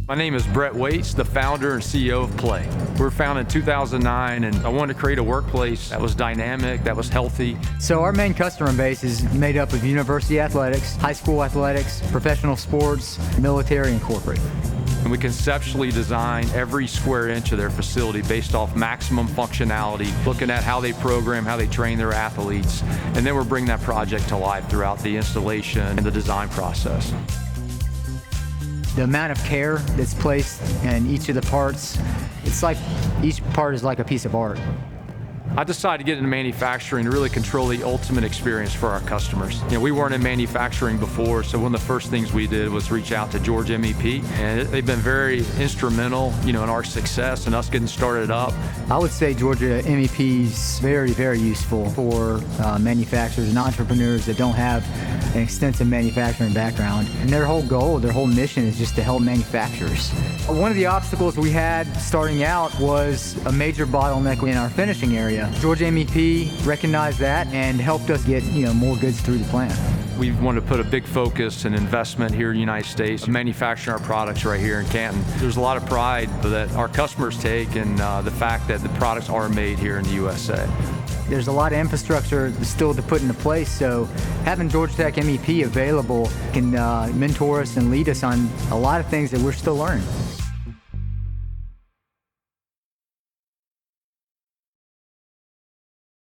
My name is Brett Waits, the founder and CEO of PLAE. We were founded in 2009, and I wanted to create a workplace that was dynamic, that was healthy. So our main customer base is made up of university athletics, high school athletics, professional sports, military, and corporate. And we conceptually design every square inch of their facility based off maximum functionality, looking at how they program, how they train their athletes, and then we're bringing that project to life throughout the installation and the design process. The amount of care that's placed in each of the parts, it's like each part is like a piece of art. I decided to get into manufacturing to really control the ultimate experience for our customers. We weren't in manufacturing before, so one of the first things we did was reach out to Georgia MEP, and they've been very instrumental, in our success and us getting started up. I would say Georgia MEP is very, very useful for manufacturers and entrepreneurs that don't have an extensive manufacturing background. And their whole goal, their whole mission is just to help manufacturers. One of the obstacles we had starting out was a major bottleneck in our finishing area. Georgia MEP recognized that and helped us get more goods through the plant. We wanted to put a big focus and investment here in the United States, manufacturing our products right here in Canton. There's a lot of pride that our customers take in the fact that the products are made here in the USA. There's a lot of infrastructure still to put into place, so having Georgia Tech MEP available can mentor us and lead us on a lot of things that we're still learning.